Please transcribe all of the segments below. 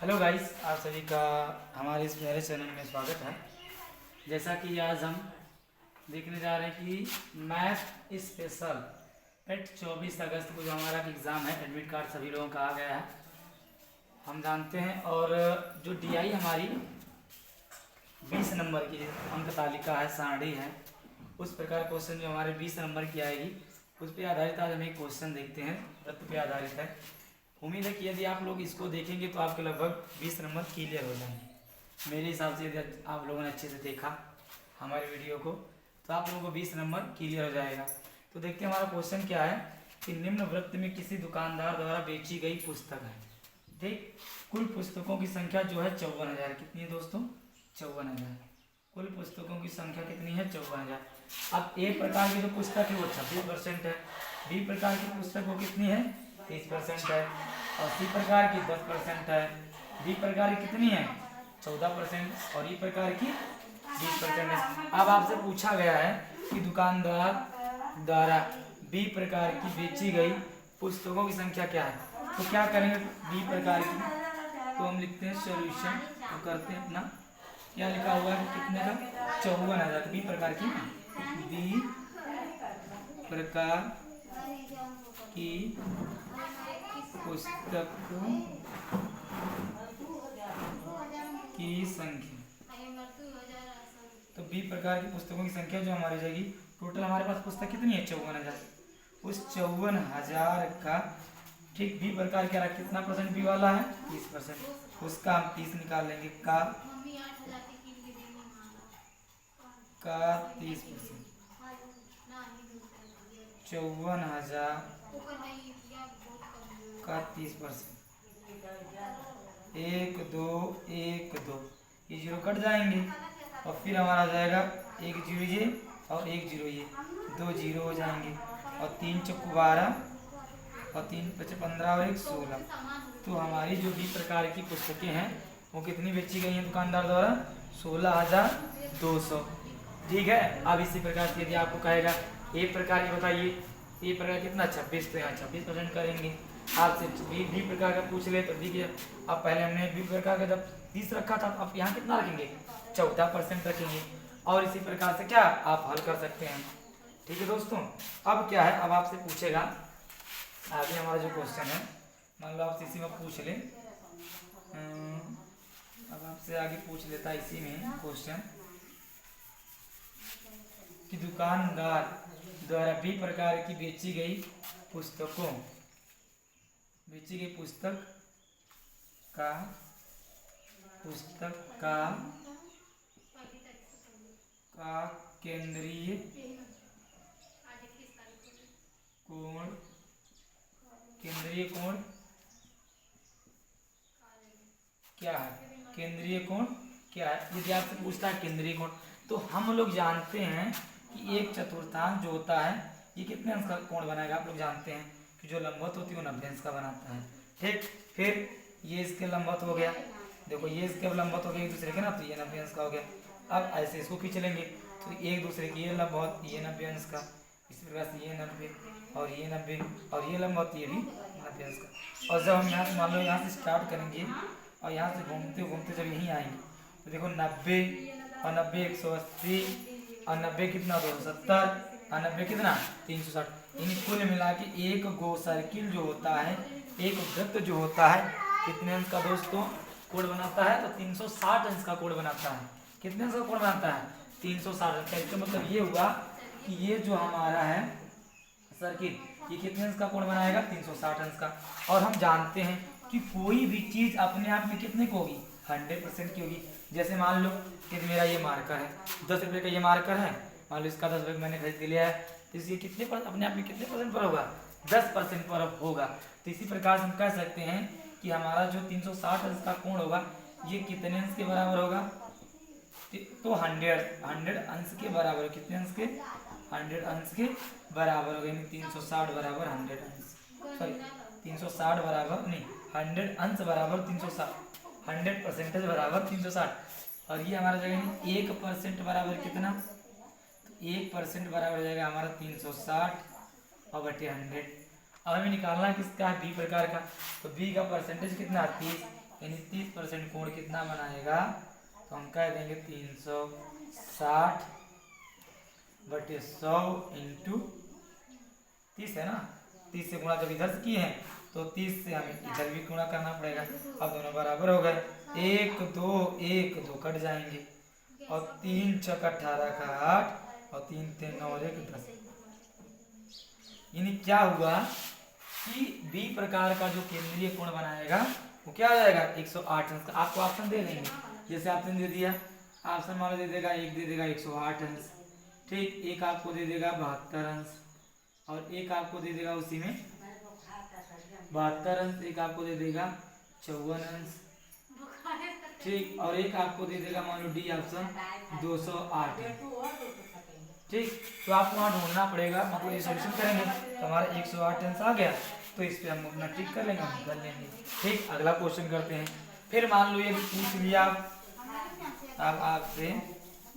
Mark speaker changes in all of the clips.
Speaker 1: Hello guys, आप सभी का हमारे इस मेरे चैनल में स्वागत है। जैसा कि आज हम देखने जा रहे हैं कि मैथ स्पेशल पेट 24 अगस्त को जो हमारा एग्ज़ाम है, एडमिट कार्ड सभी लोगों का आ गया है, हम जानते हैं। और जो डीआई हमारी 20 नंबर की अंक तालिका है, सारणी है, उस प्रकार क्वेश्चन जो हमारे 20 नंबर की आएगी उस पर आधारित आज हम एक क्वेश्चन देखते हैं, वृत्त पे आधारित है। उम्मीद है कि यदि आप लोग इसको देखेंगे तो आपके लगभग 20 नंबर क्लियर हो जाएंगे। मेरे हिसाब से यदि आप लोगों ने अच्छे से देखा हमारे वीडियो को तो आप लोगों को 20 नंबर क्लियर हो जाएगा। तो देखते हैं हमारा क्वेश्चन क्या है कि निम्न वृत्त में किसी दुकानदार द्वारा बेची गई पुस्तक है। ठीक, कुल पुस्तकों की संख्या जो है 54,000। कितनी है दोस्तों? 54,000। कुल पुस्तकों की संख्या कितनी है? 54,000। अब ए प्रकार की जो पुस्तक है वो 26% है, बी प्रकार की पुस्तक वो कितनी है? 30% है, और सी प्रकार की 10% है, डी प्रकार की कितनी है? 14%, और ई प्रकार की 20% है। अब आपसे पूछा गया है कि दुकानदार द्वारा बी प्रकार की बेची गई पुस्तकों की संख्या क्या है। तो क्या करेंगे बी प्रकार की? तो हम लिखते हैं सॉल्यूशन, तो करते हैं अपना क्या लिखा हुआ है कितने का? 54,000। बी प्रकार की, बी प्रकार की पुस्तक की संख्या, तो बी प्रकार की पुस्तकों की संख्या जो हमारी जाएगी, टोटल हमारे पास पुस्तक कितनी है? 54,000। उस 54,000 का ठीक बी प्रकार क्या रहा, कितना परसेंट बी वाला है? 30%। उसका हम 30 निकाल लेंगे, का 30%। 54,000 का 30%, 1 2 1 2, ये जीरो कट जाएंगे और फिर हमारा आ जाएगा 1 जीरो ये और 1 जीरो ये, 2 जीरो हो जाएंगे, और 3 चौक 12 और 3 5 15 और 1 16। तो हमारी जो भी प्रकार की पुस्तकें हैं वो कितनी बेची गई हैं दुकानदार द्वारा? 16,200। ठीक है। अब इसी प्रकार से यदि आपको कहेगा ए प्रकार की बताइए, ए प्रकार कितना? 26, तो यहाँ 26% करेंगे। आपसे बी प्रकार का पूछ ले तो देखिए, अब पहले हमने बी प्रकार का जब 30 रखा था, अब यहाँ कितना रखेंगे? 14% रखेंगे। और इसी प्रकार से क्या आप हल कर सकते हैं। ठीक है दोस्तों। अब क्या है, अब आपसे पूछेगा आगे हमारा जो क्वेश्चन है, मान लो आपसे इसी में पूछ ले, अब आपसे आगे पूछ लेता है इसी में क्वेश्चन कि दुकानदार द्वारा बी प्रकार की बेची गई पुस्तक का केंद्रीय कोण क्या है? केंद्रीय कोण क्या है? यदि आपसे पूछता है केंद्रीय कोण, तो हम लोग जानते हैं कि एक चतुर्थांश जो होता है ये कितने अंश का कोण बनाएगा? आप लोग जानते हैं कि जो लंबवत होती है वो 90 अंश का बनाता है। ठीक, फिर ये इसके लंबवत हो गया, देखो ये इसके लंबवत हो गया एक दूसरे के ना, तो ये 90 अंश का हो गया। अब ऐसे इसको खींच लेंगे तो एक दूसरे की ये लंबवत, ये 90 अंश का, इसी प्रकार से ये 90 और ये 90 और ये लंबवत, ये भी 90 अंश का। और जब हम यहाँ से मान लो यहाँ से स्टार्ट करेंगे और यहाँ से घूमते घूमते जब यहीं आएंगे तो देखो 90 और 90 180 और 90 कितना 270 और 90 कितना 360। इन कुल मिला के एक गो सर्किल जो होता है, एक वृत्त जो होता है, कितने अंश का दोस्तों कोण बनाता है? तो 360 अंश का कोण बनाता है। कितने अंश का कोण बनाता है? 360 अंश का। इसका मतलब ये हुआ कि ये जो हमारा है सर्किल, ये कितने अंश का कोण बनाएगा? 360 अंश का। और हम जानते हैं कि कोई भी चीज अपने आप में कितने की होगी? 100% की होगी। जैसे मान लो कि मेरा ये मार्कर है, 10 रुपये का ये मार्कर है, मान लो इसका 10 रुपये मैंने खरीद के लिया है, तो इसलिए कितने पर अपने आप में कितने परसेंट पर होगा? 10% पर होगा। तो इसी प्रकार से हम कह सकते हैं कि हमारा जो 360 अंश का कोण होगा ये कितने अंश के बराबर होगा? तो 100 अंश के बराबर। कितने अंश के? 100 अंश के बराबर हो गए। 360 बराबर 100 अंश, सॉरी 360 बराबर नहीं, 100 अंश बराबर 360, 100% बराबर 360। और ये हमारा जगह 1% बराबर कितना? तो 1% बराबर हो जाएगा हमारा 360 और बटे 100। अब हमें निकालना है किसका? बी प्रकार का। तो बी का परसेंटेज कितना? 30। यानी 30% कोण कितना बनाएगा, तो हम कह देंगे 360/100 इंटू 30 है ना, 30 से गुणा जब इधर से किए हैं तो 30 से हमें इधर भी गुणा करना पड़ेगा। अब दोनों बराबर हो गए, 1 2 कट जाएंगे और 3 छक 18 का 8 और 3 3 9 और 1 10। यानी क्या हुआ कि बी प्रकार का जो केंद्रीय कोण बनाएगा वो क्या हो जाएगा 108 अंश का। आपको ऑप्शन दे देंगे, जैसे ऑप्शन दे दिया, ऑप्शन मान लो दे देगा, एक दे देगा 108 अंश, ठीक, एक आपको दे देगा 72 अंश और एक आपको दे देगा उसी में 72 अंश, एक आपको दे देगा 54 अंश, ठीक, और एक आपको दे देगा मान लो डी ऑप्शन 208। ठीक, तो आपको वहाँ ढूंढना पड़ेगा, मतलब ये सॉल्यूशन करेंगे तो हमारा 108 अंश आ गया, तो इस पे हम अपना टिक कर लेंगे, हम कर लेंगे। ठीक, अगला क्वेश्चन करते हैं। फिर मान लो ये पूछ लिया, अब आपसे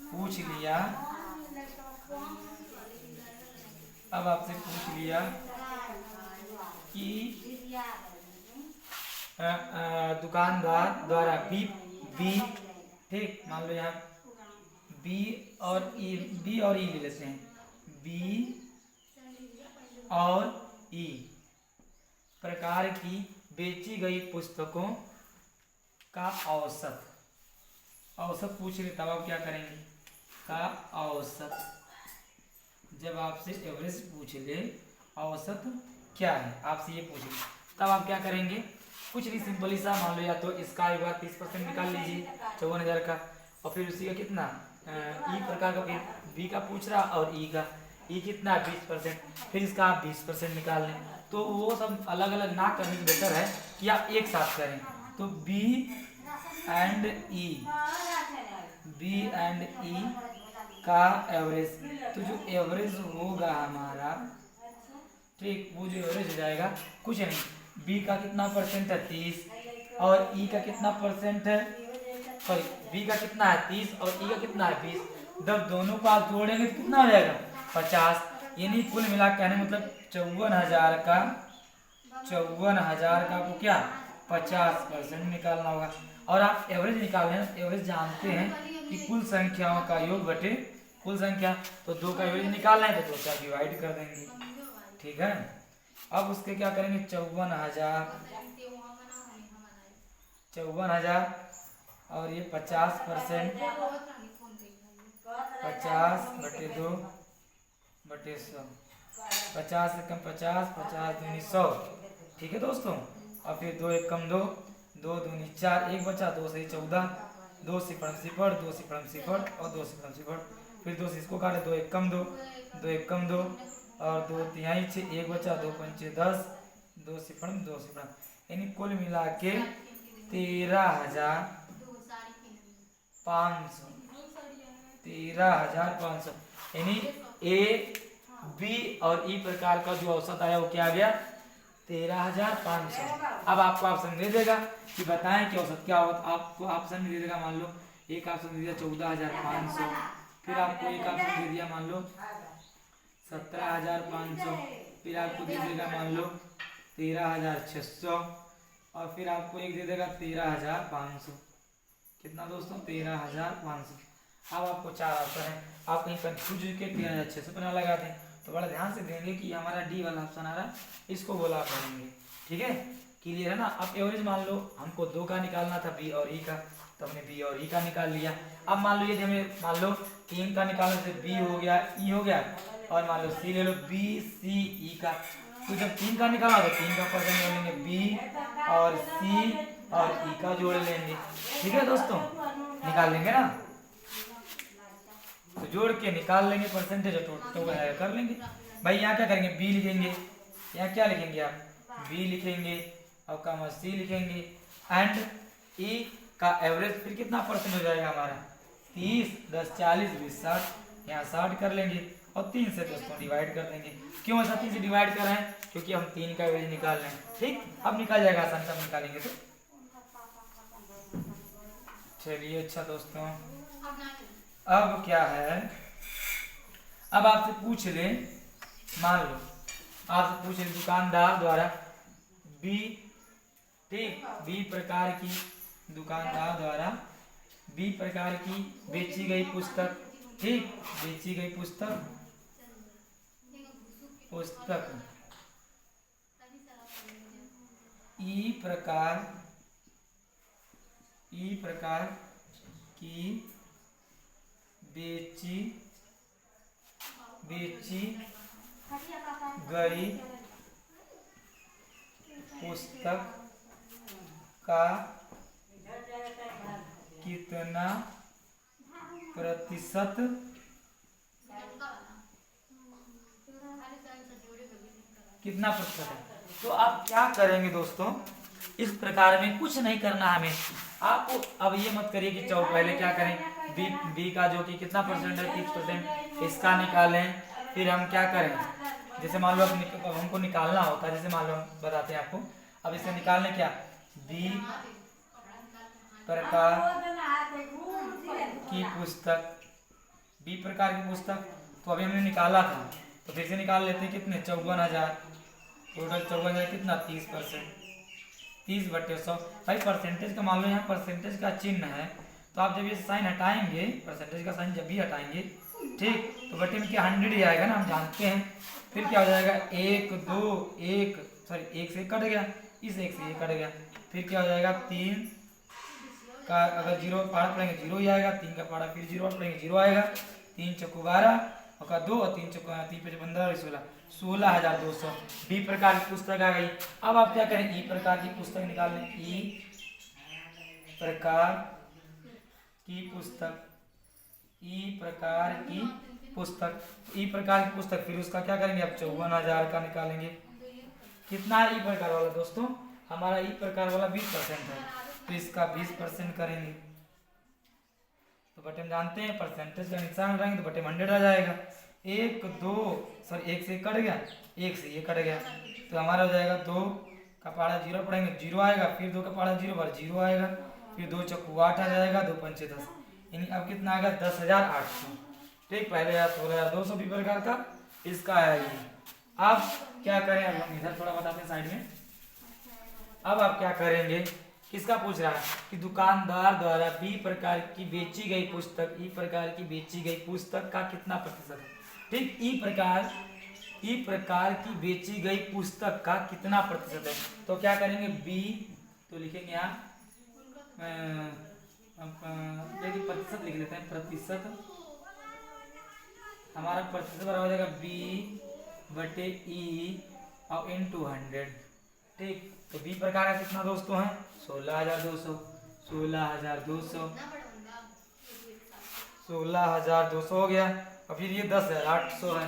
Speaker 1: पूछ लिया, अब आपसे पूछ लिया कि दुकानदार द्वारा बी, ठीक, मान लो यहाँ बी और ई ले लेते हैं, बी और ई प्रकार की बेची गई पुस्तकों का औसत पूछ ले, तब आप क्या करेंगे, का औसत, जब आपसे एवरेज पूछ ले औसत क्या है, आपसे ये पूछ ले, तब आप क्या करेंगे, कुछ नहीं, सिंपली सा मान लो या तो इसका एक बार 30% निकाल लीजिए 54,000 का, और फिर उसी का कितना ई प्रकार का, फिर बी का पूछ रहा और ई का, ई कितना 20%, फिर इसका आप 20% निकाल लें। तो वो सब अलग अलग ना करने से बेटर है कि आप एक साथ करें। तो बी एंड ई का एवरेज, तो जो एवरेज होगा हमारा, ठीक, वो जो एवरेज हो जाएगा कुछ नहीं, बी का कितना परसेंट है 30 और ई का कितना परसेंट है, सॉरी बी का कितना है 30 और ई का कितना है 20, जब दोनों को आप जोड़ेंगे तो कितना हो जाएगा 50, यानी कुल मिला के कहने मतलब 54,000 का आपको क्या 50% निकालना होगा। और आप एवरेज निकाल रहे हैं, एवरेज जानते हैं कि कुल संख्याओं का योग बटे कुल संख्या, तो 2 का एवरेज निकाल रहे हैं तो 2 का डिवाइड कर देंगे, ठीक है। अब उसके क्या करेंगे 54,000 और ये 50%, 50/2/100, 50 से कम 50, 50 दूनी 100, ठीक है दोस्तों। और फिर 2 1 कम 2, 2 दूनी 4, 1 बचा, 2 से 14, 2 सिफर 2 सिफर और 2 सिफर, फिर 2 से इसको काटे, 2 1 कम 2, 2 1 कम 2 और 2 तिहाई 6, 1 बचा, 2 पंचे 10, 2 सिफर, यानी कुल मिला के 13,500, यानी ए बी और ई प्रकार का जो औसत आया वो क्या आ गया 13,500। अब आपको ऑप्शन दे देगा कि बताएं कि औसत क्या होगा, आपको ऑप्शन दे देगा, मान लो एक ऑप्शन दे दिया 14,500, फिर आपको एक ऑप्शन दे दिया मान लो 17,500, फिर आपको दे देगा मान लो 13,600 और फिर आपको एक दे देगा 13,500। कितना दोस्तों 13,500। अब आपको 4 ऑप्शन है, आप कहीं कंफ्यूज के 13,600 पर ना लगा दें, तो बड़ा ध्यान से देंगे कि हमारा डी वाला ऑप्शन आ रहा है, इसको बोला करेंगे, ठीक है, क्लियर है ना। अब एवरेज मान लो हमको 2 का निकालना था बी और ई का, तो हमने बी और ई का निकाल लिया। अब मान लो ये हमें मान लो 3 का निकालने से बी हो गया, ई हो गया, और मान लो सी ले लो, बी सी ई का, तो जब 3 का निकाला तो 3 का परसेंट जोड़ लेंगे, बी और सी और ई का जोड़ लेंगे, ठीक है दोस्तों, निकाल लेंगे ना, तो जोड़ के निकाल लेंगे परसेंटेज, तो कर लेंगे भाई। यहाँ क्या करेंगे बी लिखेंगे, यहाँ क्या लिखेंगे आप बी लिखेंगे और कॉमा सी लिखेंगे, एंड ई का एवरेज फिर कितना परसेंट हो जाएगा हमारा 30, 10 40 20 60, यहाँ 60 कर लेंगे और 3 से दोस्तों डिवाइड कर देंगे। क्यों ऐसा 3 से डिवाइड कर रहे हैं, क्योंकि हम 3 का एवरेज निकाल रहे हैं, ठीक। अब निकाल जाएगा आसान से, हम निकालेंगे तो चलिए। अच्छा दोस्तों अब क्या है, अब आपसे पूछ ले, मान लो आपसे पूछ ले दुकानदार द्वारा बी, ठीक, बी प्रकार की दुकानदार द्वारा बी प्रकार की बेची गई पुस्तक, ठीक, बेची गई पुस्तक ई प्रकार की बेची गई पुस्तक का कितना प्रतिशत है। तो आप क्या करेंगे दोस्तों, इस प्रकार में कुछ नहीं करना हमें आपको। अब ये मत करिए कि चलो पहले क्या करें, बी का जो कि कितना परसेंट है 30%, इसका निकालें। फिर हम क्या करें, जैसे मान लो हमको निकालना होता है, जैसे मान लो बताते हैं आपको। अब इसे निकालने क्या, बी प्रकार की पुस्तक, तो अभी हमने निकाला था, तो फिर से निकाल लेते हैं। कितने, 54,000, टोटल 54,000 कितना, 30%, 30/100। भाई परसेंटेज का मान लो यहाँ परसेंटेज का चिन्ह है, तो आप जब ये साइन हटाएंगे, परसेंटेज का साइन जब भी हटाएंगे, ठीक, तो बटे में क्या 100 ही आएगा ना, हम जानते हैं। फिर क्या हो जाएगा, 1 2 1 से कट गया, इस 1 से ये कट गया। फिर क्या हो जाएगा, 3 का अगर 0 पहाड़ा पड़ेंगे 0 ही आएगा, 3 का पहाड़ा फिर 0 पड़ेंगे 0 आएगा। 3 चौको 12 और 2 और 3 चौको 3 5 15 और 16, 16,200 बी प्रकार की पुस्तक आ गई। अब आप क्या करें, ई प्रकार की पुस्तक निकाल लें। ई प्रकार की पुस्तक, फिर उसका क्या करेंगे, अब 54,000 का निकालेंगे। कितना है ई प्रकार वाला दोस्तों, हमारा ई प्रकार वाला 20% है, तो इसका 20% करेंगे। तो बटे में जानते हैं परसेंटेज का निशान रहेंगे तो बटे में 100 आ जाएगा। 1 से कट गया, 1 से ये कट गया, तो हमारा हो जाएगा 2 का पहाड़ा 0 पड़ेंगे 0 आएगा, फिर 2 का पहाड़ा 0 बार 0 आएगा, फिर 2 चौको 8 आ जाएगा, 2 पंचे 10, यानी अब कितना आएगा 10,800। ठीक, पहले 16,200 बी प्रकार का, इसका है ये। अब क्या करें, अब हम इधर थोड़ा बताते हैं साइड में। अब आप क्या करेंगे, किसका पूछ रहा है कि दुकानदार द्वारा बी प्रकार की बेची गई पुस्तक, ई प्रकार की बेची गई पुस्तक का कितना प्रतिशत है। ठीक, ई प्रकार की बेची गई पुस्तक का कितना प्रतिशत है, तो क्या करेंगे, बी तो लिखेंगे यहाँ प्रतिशत लिख लेते हैं। प्रतिशत, हमारा प्रतिशत बराबर हो जाएगा बी बटे ई और इनटू 100। ठीक, तो बी प्रकार का कितना दोस्तों है 16,200, 16,200 हो गया। और फिर ये 10,800 है,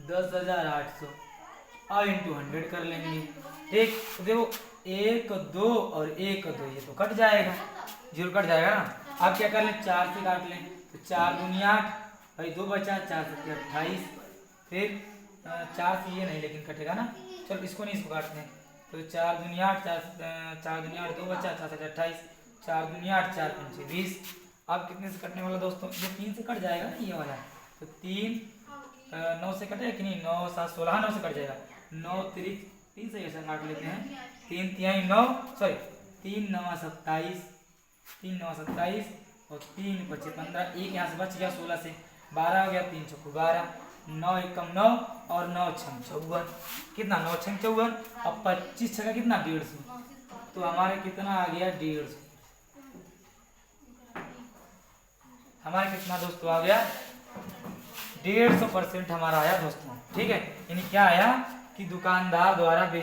Speaker 1: 10,800 और इंटू 100 कर लेंगे। ठीक, तो देखो 1 2 और 1 2 ये तो कट जाएगा, 0 कट जाएगा ना। अब क्या कर लें, 4 से काट लें, तो 4 दूनी 8, भाई 2 बचा, 4 7 28, फिर 4 से ये नहीं लेकिन कटेगा ना, चलो इसको नहीं, इसको काटते हैं। तो 4 दूनी 8, 4 दूनी 8, 2 बचा, 4 7 28, 4 दूनी 8, 4 पंचे 20। अब कितने से कटने वाला दोस्तों, ये 3 से कट जाएगा ना ये वाला, तो 3 9 से कटेगा कि नहीं, 9 7 16, 9 से कट जाएगा, 9 3 से ऐसा काट लेते हैं, 3 3 9 सॉरी 3 9 27, 3 9 27 और 3 5 15, एक यहाँ से बच गया 16 से, 12 हो गया, 3 चौको 12, 9 एकम 9 और 9 छंग 54, कितना 9 छंग 54 और 25 छका कितना 150, तो हमारे कितना आ गया 150, हमारे कितना दोस्तों आ गया 150% हमारा आया दोस्तों। ठीक है, यानी क्या आया कि दुकानदार द्वारा बी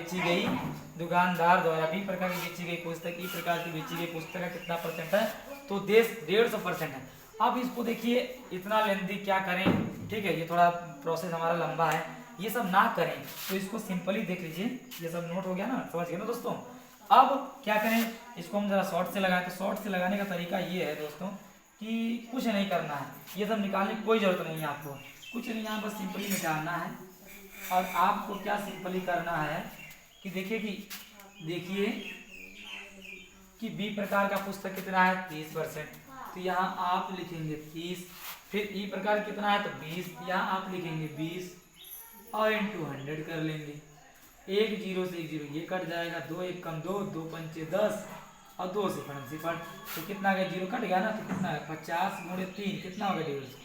Speaker 1: प्रकार की बेची गई पुस्तक, ई प्रकार की बेची गई पुस्तक का कितना परसेंट है, तो 150% है। अब इसको देखिए, इतना लेंथी क्या करें, ठीक है, ये थोड़ा प्रोसेस हमारा लंबा है, ये सब ना करें, तो इसको सिंपली देख लीजिए, ये सब नोट हो गया ना, समझ गए ना दोस्तों। अब क्या करें, इसको हम जरा शॉर्ट से लगाएं, तो शॉर्ट से लगाने का तरीका ये है दोस्तों कि कुछ नहीं करना है, ये सब निकालने की कोई जरूरत नहीं है आपको, कुछ नहीं, यहाँ बस सिंपली निकालना है। और आपको क्या सिंपली करना है कि देखिए कि बी प्रकार का पुस्तक कितना है 30%, तो यहाँ आप लिखेंगे 30, फिर ई प्रकार कितना है तो 20, यहाँ आप लिखेंगे 20 और इंटू 100 कर लेंगे। 1 0 से 1 0 ये कट जाएगा, 2 1 कम 2, 2 पंचे 10 और 2 सिफर, तो कितना गया, 0 कट गया ना, तो कितना है 50 गुणे 3 कितना होगा 150,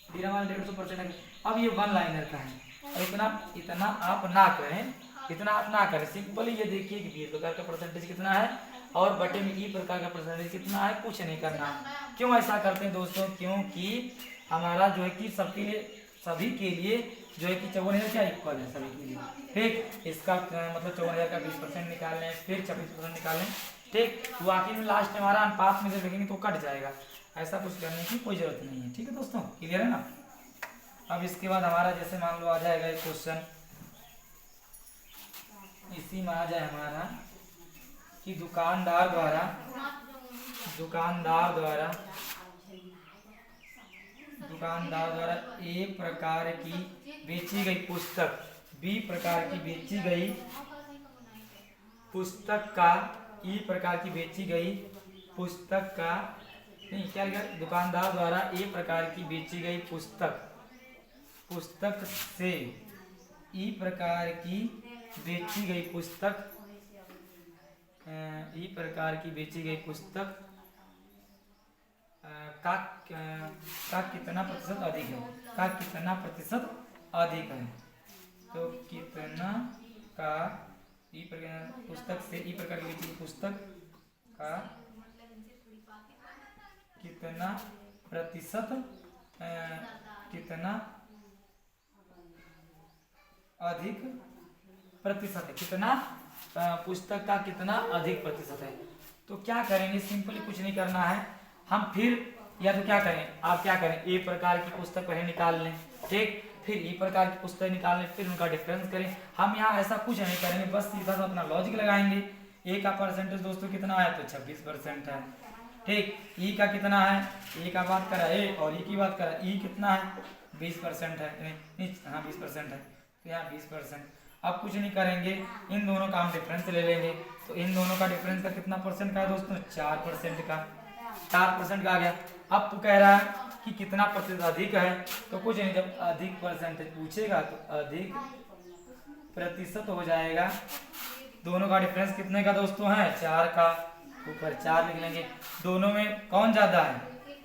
Speaker 1: फिर हमारा 150% है। अब ये वन लाइनर का है, और इतना आप ना करें, इतना आप ना करें, सिंपली ये देखिए कि बी प्रकार का परसेंटेज कितना है और बटे में ई प्रकार का परसेंटेज कितना है, कुछ नहीं करना है। क्यों ऐसा करते हैं दोस्तों, क्योंकि हमारा जो है कि सबके लिए, सभी के लिए जो है कि 54,000 क्या इक्वल है सभी के लिए, ठीक। इसका मतलब 54,000 का 20% निकाल लें, फिर 26% निकाल लें, ठीक। तो आखिर में लास्ट में हमारा अनुपात में जब देखेंगे तो कट जाएगा, ऐसा कुछ करने की कोई जरूरत नहीं है, ठीक है दोस्तों, क्लियर है ना। अब इसके बाद हमारा जैसे मान लो आ जाएगा एक क्वेश्चन, इसी में आ जाए हमारा कि दुकानदार द्वारा ए प्रकार की बेची गई पुस्तक, बी प्रकार की बेची गई पुस्तक का, ई प्रकार की बेची गई पुस्तक का, नहीं क्या लिखा, दुकानदार द्वारा ए प्रकार की बेची गई पुस्तक से ई प्रकार की बेची गई पुस्तक, ई प्रकार की बेची गई पुस्तक का कितना प्रतिशत अधिक है, का कितना प्रतिशत अधिक है, तो कितना का ई प्रकार पुस्तक से, ई प्रकार की बेची गई पुस्तक का कितना प्रतिशत, कितना अधिक प्रतिशत है, कितना पुस्तक का कितना अधिक प्रतिशत है। तो क्या करेंगे, सिंपली कुछ नहीं करना है, हम फिर या तो क्या करें, आप क्या करें, ए प्रकार की पुस्तक पहले निकाल लें, ठीक, फिर ई प्रकार की पुस्तक निकाल लें, फिर उनका डिफरेंस करें। हम यहाँ ऐसा कुछ नहीं करेंगे, बस सीधा सा अपना लॉजिक लगाएंगे। ए का परसेंटेज दोस्तों कितना है, तो 26% है, ठीक। ई का कितना है, ए का बात करा ए और ई की बात करा, ई कितना है 20% है, नहीं हाँ 20% है, तो यहाँ 20%। अब कुछ नहीं करेंगे, इन दोनों का हम डिफरेंस ले लेंगे, तो इन दोनों का डिफरेंस का कितना परसेंट का है दोस्तों, 4% का, 4% का आ गया। अब तो कह रहा है कि कितना प्रतिशत अधिक है, तो कुछ नहीं, जब अधिक परसेंटेज पूछेगा तो अधिक प्रतिशत हो जाएगा। दोनों का डिफरेंस कितने का दोस्तों है, 4 का, ऊपर 4 लिख लेंगे। दोनों में कौन ज्यादा है,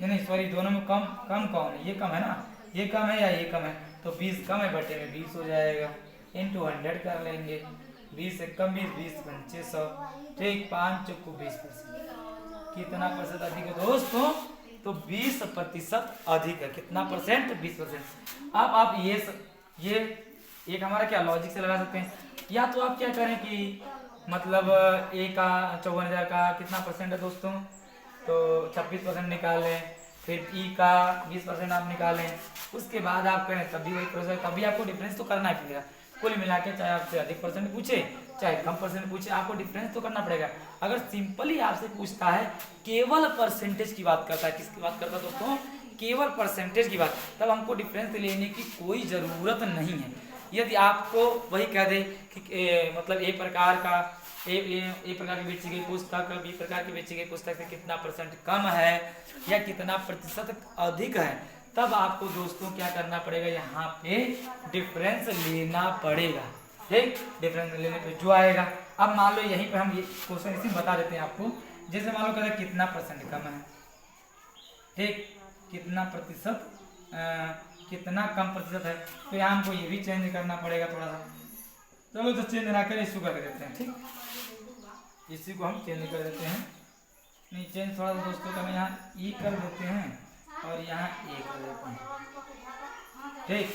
Speaker 1: ये नहीं सॉरी, दोनों में कम कौन है, ये कम है ना, ये कम है या ये कम है, तो 20 कम है, बटे में 20 हो जाएगा, इंटू 100 कर लेंगे, 20 से कम 20, 20 पंचे 100, ठीक, 5 चौको 20%, कितना प्रतिशत अधिक है दोस्तों, तो 20% अधिक है, कितना परसेंट, 20%। अब आप ये एक हमारा क्या लॉजिक से लगा सकते हैं, या तो आप क्या करें कि मतलब ए का 54,000 का कितना परसेंट है दोस्तों, तो 26% निकाल लें, फिर ई का 20% आप निकालें, उसके बाद आप करें तभी वही प्रोसेस, तभी आपको डिफरेंस तो करना ही पड़ेगा। कुल मिला के चाहे आपसे अधिक परसेंट पूछे चाहे कम परसेंट पूछे, आपको डिफरेंस तो करना पड़ेगा। अगर सिंपली आपसे पूछता है, केवल परसेंटेज की बात करता है, किसकी बात करता है दोस्तों, केवल परसेंटेज की बात, तब हमको डिफरेंस लेने की कोई ज़रूरत नहीं है। यदि आपको वही कह दे कि मतलब ए प्रकार की बेची गई पुस्तक बी प्रकार की बेची गई पुस्तक से कितना परसेंट कम है या कितना प्रतिशत अधिक है, तब आपको दोस्तों क्या करना पड़ेगा, यहाँ पे डिफरेंस लेना पड़ेगा, ठीक। डिफरेंस लेने पे जो आएगा, अब मान लो यहीं पे हम ये क्वेश्चन इसी में बता देते हैं आपको, जैसे मान लो कहते हैं कितना परसेंट कम है, ठीक, कितना प्रतिशत कितना कम प्रतिशत है, तो यहाँ हमको ये भी चेंज करना पड़ेगा थोड़ा सा। चलो तो चेंज ना करें, इसको कर देते हैं, ठीक, इसी को हम चेंज कर देते हैं, नहीं चेंज थोड़ा सा दोस्तों का यहाँ ई कर देते हैं और यहाँ ए कर देते हैं, ठीक।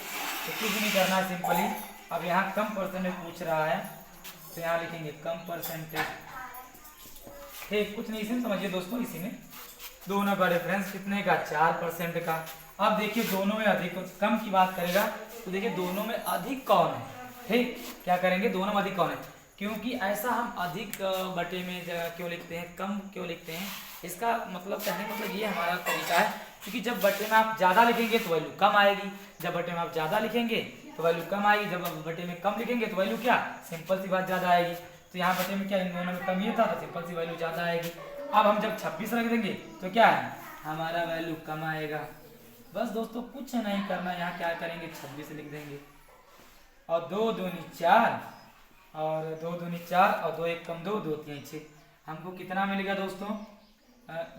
Speaker 1: तो कुछ नहीं करना, सिंपली अब यहाँ कम परसेंटेज पूछ रहा है, तो यहाँ लिखेंगे कम परसेंटेज, ठीक। कुछ नहीं, इसी में समझिए दोस्तों, इसी में दोनों का डिफरेंस कितने का, 4% का। अब देखिए दोनों में अधिक, कम की बात करेगा तो देखिए दोनों में अधिक कौन है, ठीक। क्या करेंगे, दोनों में अधिक कौन है, क्योंकि ऐसा हम अधिक बटे में क्यों लिखते हैं, कम क्यों लिखते हैं, इसका मतलब कहने का मतलब ये हमारा तरीका है, क्योंकि जब बटे में आप ज़्यादा लिखेंगे तो वैल्यू कम आएगी, जब बटे में आप ज़्यादा लिखेंगे तो वैल्यू कम आएगी, जब आप बटे में कम लिखेंगे तो वैल्यू क्या, सिंपल सी बात ज़्यादा आएगी। तो यहाँ बटे में क्या, इन दोनों में कम ये था, तो सिंपल सी वैल्यू ज़्यादा आएगी। अब हम जब 26 रख देंगे तो क्या है, हमारा वैल्यू कम आएगा। बस दोस्तों कुछ नहीं करना, यहाँ क्या करेंगे, 26 लिख देंगे, और 2 दूनी 4 और 2 दूनी 4 और 2 एक कम 2, 2 3 6, हमको कितना मिल गया दोस्तों,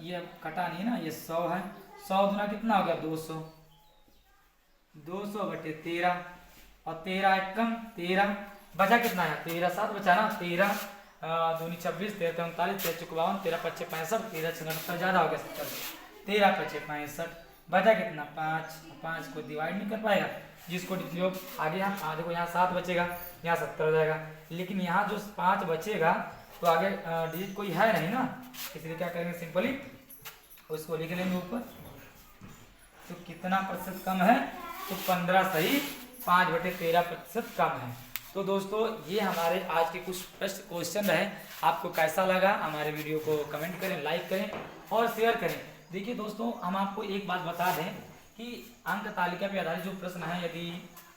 Speaker 1: ये कटा नहीं ना, ये 100 है, 100 दूना कितना हो गया 200, 200 बटे 13 और 13 एकम 13, बचा कितना है 13 7 बचा ना, 13 दूनी 26, 13 39, 13 54, 13 पच्चे 65, 13 76 ज़्यादा हो गया 70, 13 पच्चे 65, बचा कितना 5, 5 को डिवाइड नहीं कर पाएगा, जिसको जो आगे यहाँ देखो यहाँ 7 बचेगा, यहाँ 70 हो जाएगा, लेकिन यहाँ जो 5 बचेगा तो आगे डिजिट कोई है नहीं ना, इसलिए क्या करेंगे सिंपली उसको लिख लेंगे ऊपर। तो कितना प्रतिशत कम है, तो 15 सही 5/13% कम है। तो दोस्तों ये हमारे आज के कुछ प्रश्न क्वेश्चन रहे, आपको कैसा लगा हमारे वीडियो को कमेंट करें, लाइक करें और शेयर करें। देखिए दोस्तों हम आपको एक बात बता दें कि अंक तालिका पे आधारित जो प्रश्न है यदि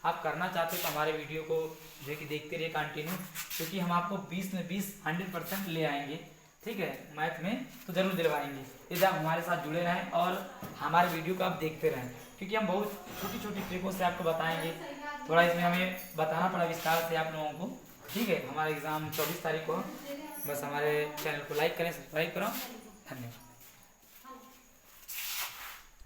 Speaker 1: आप करना चाहते हो तो हमारे वीडियो को जो है कि देखते रहिए कंटिन्यू, क्योंकि हम आपको 20 में 20 100% ले आएंगे, ठीक है, मैथ में तो जरूर दिलवाएंगे यदि आप हमारे साथ जुड़े रहें और हमारे वीडियो को आप देखते रहें, क्योंकि हम बहुत छोटी छोटी ट्रिकों से आपको बताएंगे। थोड़ा इसमें हमें बताना पड़ा विस्तार से आप लोगों को, ठीक है। हमारा एग्ज़ाम 24 तारीख को, बस हमारे चैनल को लाइक करें, सब्सक्राइब करो, धन्यवाद।